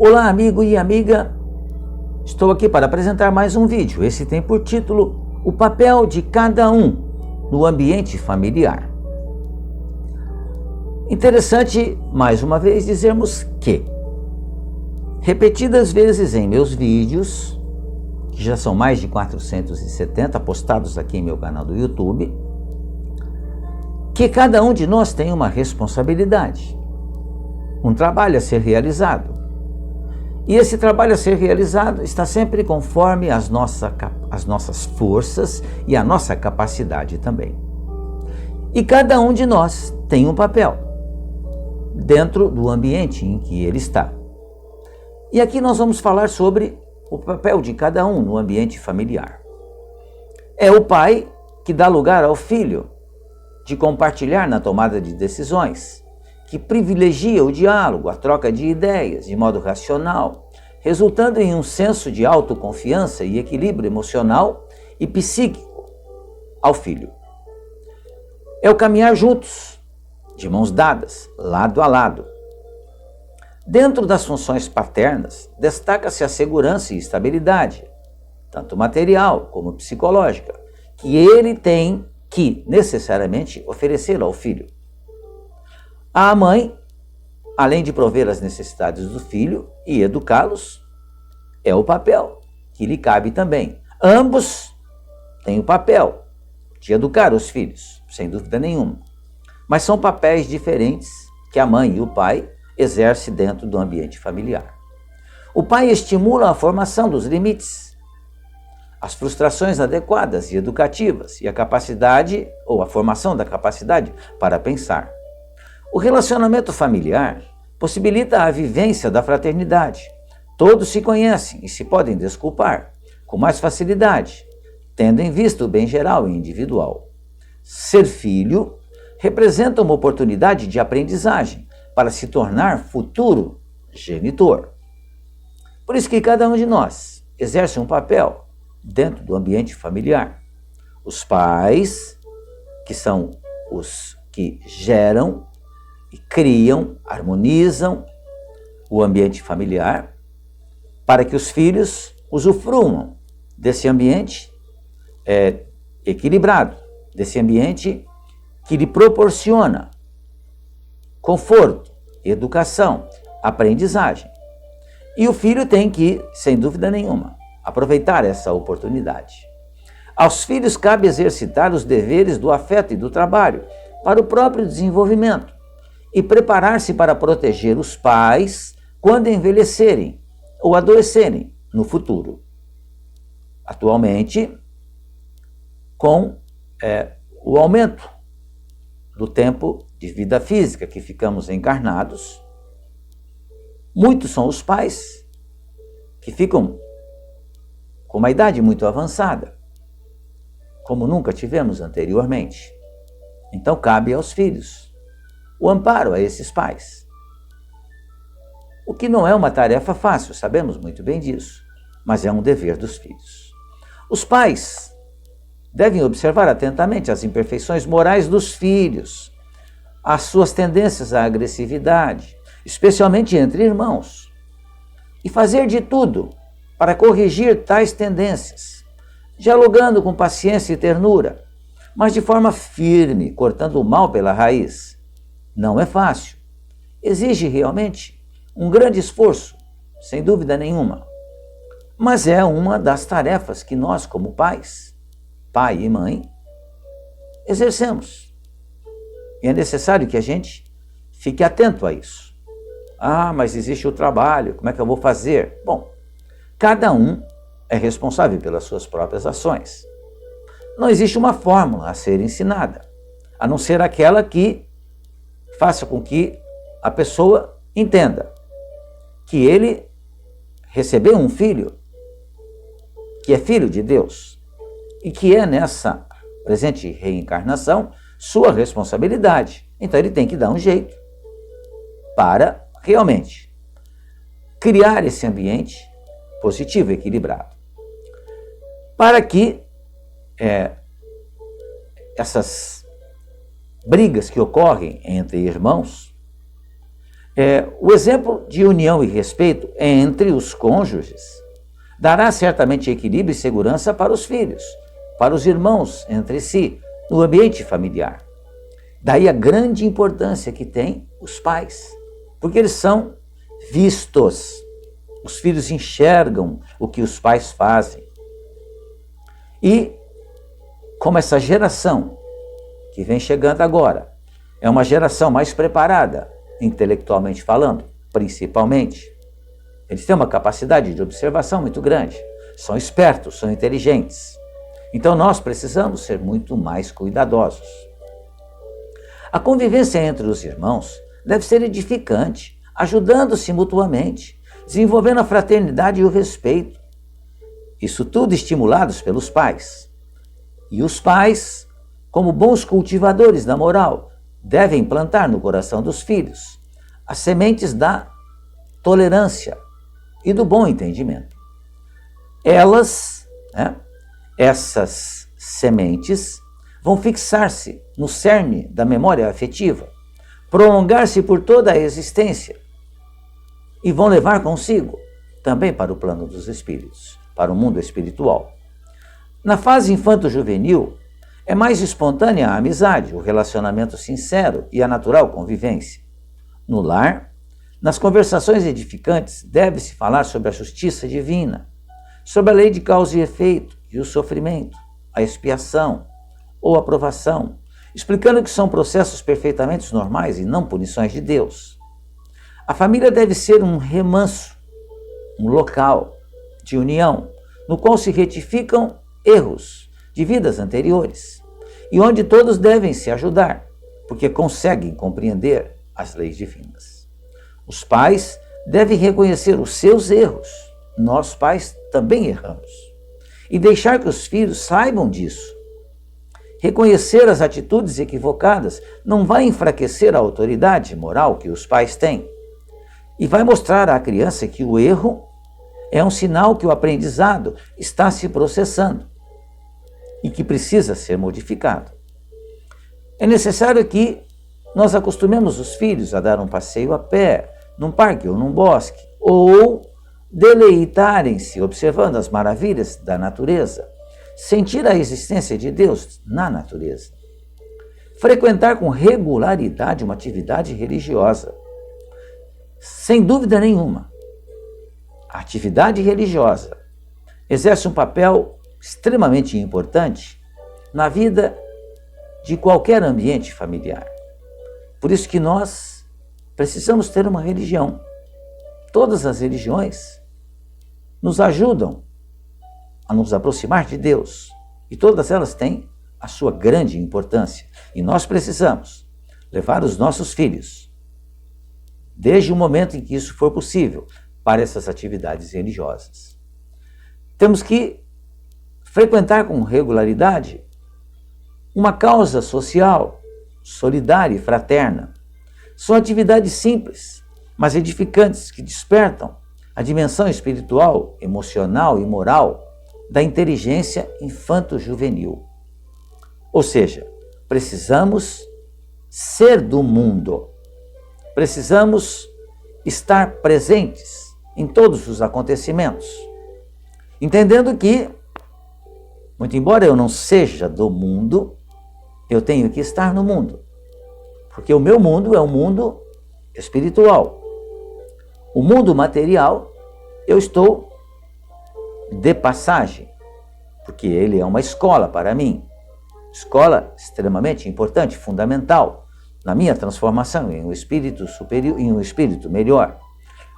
Olá, amigo e amiga, estou aqui para apresentar mais um vídeo. Esse tem por título O papel de cada um no ambiente familiar. Interessante, mais uma vez, dizermos que, repetidas vezes em meus vídeos, que já são mais de 470 postados aqui em meu canal do YouTube, que cada um de nós tem uma responsabilidade, um trabalho a ser realizado. E esse trabalho a ser realizado está sempre conforme as nossas forças e a nossa capacidade também. E cada um de nós tem um papel dentro do ambiente em que ele está. E aqui nós vamos falar sobre o papel de cada um no ambiente familiar. É o pai que dá lugar ao filho de compartilhar na tomada de decisões, que privilegia o diálogo, a troca de ideias de modo racional, resultando em um senso de autoconfiança e equilíbrio emocional e psíquico ao filho. É o caminhar juntos, de mãos dadas, lado a lado. Dentro das funções paternas, destaca-se a segurança e estabilidade, tanto material como psicológica, que ele tem que necessariamente oferecer ao filho. A mãe, além de prover as necessidades do filho e educá-los, é o papel que lhe cabe também. Ambos têm o papel de educar os filhos, sem dúvida nenhuma. Mas são papéis diferentes que a mãe e o pai exercem dentro do ambiente familiar. O pai estimula a formação dos limites, as frustrações adequadas e educativas e a capacidade ou a formação da capacidade para pensar. O relacionamento familiar possibilita a vivência da fraternidade. Todos se conhecem e se podem desculpar com mais facilidade, tendo em vista o bem geral e individual. Ser filho representa uma oportunidade de aprendizagem para se tornar futuro genitor. Por isso que cada um de nós exerce um papel dentro do ambiente familiar. Os pais, que são os que geram e criam, harmonizam o ambiente familiar para que os filhos usufruam desse ambiente equilibrado, desse ambiente que lhe proporciona conforto, educação, aprendizagem. E o filho tem que, sem dúvida nenhuma, aproveitar essa oportunidade. Aos filhos cabe exercitar os deveres do afeto e do trabalho para o próprio desenvolvimento e preparar-se para proteger os pais quando envelhecerem ou adoecerem no futuro. Atualmente, com o aumento do tempo de vida física que ficamos encarnados, muitos são os pais que ficam com uma idade muito avançada, como nunca tivemos anteriormente. Então cabe aos filhos o amparo a esses pais. O que não é uma tarefa fácil, sabemos muito bem disso, mas é um dever dos filhos. Os pais devem observar atentamente as imperfeições morais dos filhos, as suas tendências à agressividade, especialmente entre irmãos, e fazer de tudo para corrigir tais tendências, dialogando com paciência e ternura, mas de forma firme, cortando o mal pela raiz. Não é fácil. Exige realmente um grande esforço, sem dúvida nenhuma. Mas é uma das tarefas que nós, como pais, pai e mãe, exercemos. E é necessário que a gente fique atento a isso. Ah, mas existe o trabalho, como é que eu vou fazer? Bom, cada um é responsável pelas suas próprias ações. Não existe uma fórmula a ser ensinada, a não ser aquela que faça com que a pessoa entenda que ele recebeu um filho, que é filho de Deus, e que é nessa presente reencarnação sua responsabilidade. Então ele tem que dar um jeito para realmente criar esse ambiente positivo, equilibrado, para que essas brigas que ocorrem entre irmãos O exemplo de união e respeito entre os cônjuges dará certamente equilíbrio e segurança para os filhos, para os irmãos entre si, no ambiente familiar. Daí a grande importância que tem os pais, porque eles são vistos. Os filhos enxergam o que os pais fazem. E como essa geração que vem chegando agora é uma geração mais preparada, intelectualmente falando, principalmente, eles têm uma capacidade de observação muito grande, são espertos, são inteligentes. Então nós precisamos ser muito mais cuidadosos. A convivência entre os irmãos deve ser edificante, ajudando-se mutuamente, desenvolvendo a fraternidade e o respeito. Isso tudo estimulados pelos pais. E os pais, como bons cultivadores da moral, devem plantar no coração dos filhos as sementes da tolerância e do bom entendimento. Essas sementes vão fixar-se no cerne da memória afetiva, prolongar-se por toda a existência e vão levar consigo também para o plano dos espíritos, para o mundo espiritual. Na fase infanto-juvenil, é mais espontânea a amizade, o relacionamento sincero e a natural convivência. No lar, nas conversações edificantes, deve-se falar sobre a justiça divina, sobre a lei de causa e efeito e o sofrimento, a expiação ou a provação, explicando que são processos perfeitamente normais e não punições de Deus. A família deve ser um remanso, um local de união, no qual se retificam erros de vidas anteriores e onde todos devem se ajudar, porque conseguem compreender as leis divinas. Os pais devem reconhecer os seus erros, nós pais também erramos, e deixar que os filhos saibam disso. Reconhecer as atitudes equivocadas não vai enfraquecer a autoridade moral que os pais têm e vai mostrar à criança que o erro é um sinal que o aprendizado está se processando e que precisa ser modificado. É necessário que nós acostumemos os filhos a dar um passeio a pé, num parque ou num bosque, ou deleitarem-se observando as maravilhas da natureza, sentir a existência de Deus na natureza, frequentar com regularidade uma atividade religiosa. Sem dúvida nenhuma, a atividade religiosa exerce um papel extremamente importante na vida de qualquer ambiente familiar. Por isso que nós precisamos ter uma religião. Todas as religiões nos ajudam a nos aproximar de Deus e todas elas têm a sua grande importância. E nós precisamos levar os nossos filhos, desde o momento em que isso for possível, para essas atividades religiosas. Temos que frequentar com regularidade uma causa social, solidária e fraterna. São atividades simples, mas edificantes, que despertam a dimensão espiritual, emocional e moral da inteligência infanto-juvenil. Ou seja, precisamos ser do mundo, precisamos estar presentes em todos os acontecimentos, entendendo que, muito embora eu não seja do mundo, eu tenho que estar no mundo, porque o meu mundo é um mundo espiritual. O mundo material, eu estou de passagem, porque ele é uma escola para mim, escola extremamente importante, fundamental, na minha transformação em um espírito superior, em um espírito melhor.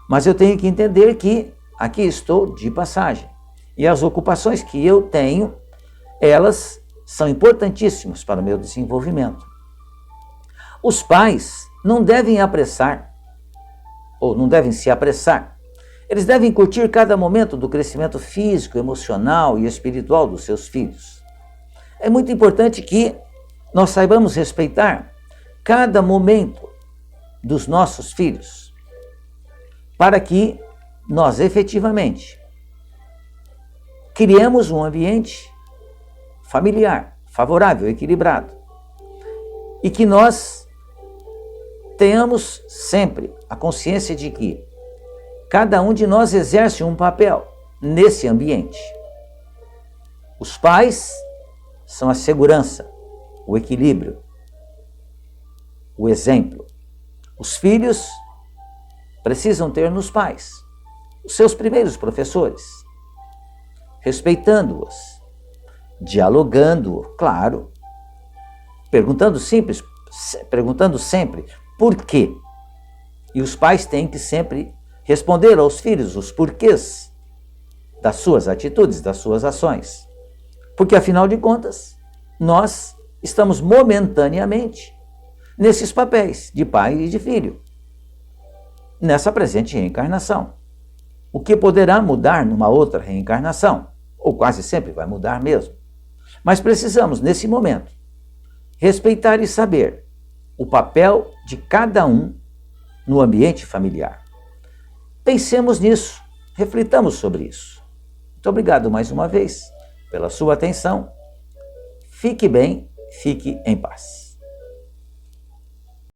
Mas eu tenho que entender que aqui estou de passagem. E as ocupações que eu tenho, elas são importantíssimas para o meu desenvolvimento. Os pais não devem apressar, ou não devem se apressar. Eles devem curtir cada momento do crescimento físico, emocional e espiritual dos seus filhos. É muito importante que nós saibamos respeitar cada momento dos nossos filhos, para que nós efetivamente criemos um ambiente familiar, favorável, equilibrado, e que nós tenhamos sempre a consciência de que cada um de nós exerce um papel nesse ambiente. Os pais são a segurança, o equilíbrio, o exemplo. Os filhos precisam ter nos pais os seus primeiros professores, respeitando-os, dialogando, claro, perguntando sempre por quê. E os pais têm que sempre responder aos filhos os porquês das suas atitudes, das suas ações. Porque, afinal de contas, nós estamos momentaneamente nesses papéis de pai e de filho, nessa presente reencarnação. O que poderá mudar numa outra reencarnação, ou quase sempre vai mudar mesmo. Mas precisamos, nesse momento, respeitar e saber o papel de cada um no ambiente familiar. Pensemos nisso, reflitamos sobre isso. Muito obrigado mais uma vez pela sua atenção. Fique bem, fique em paz.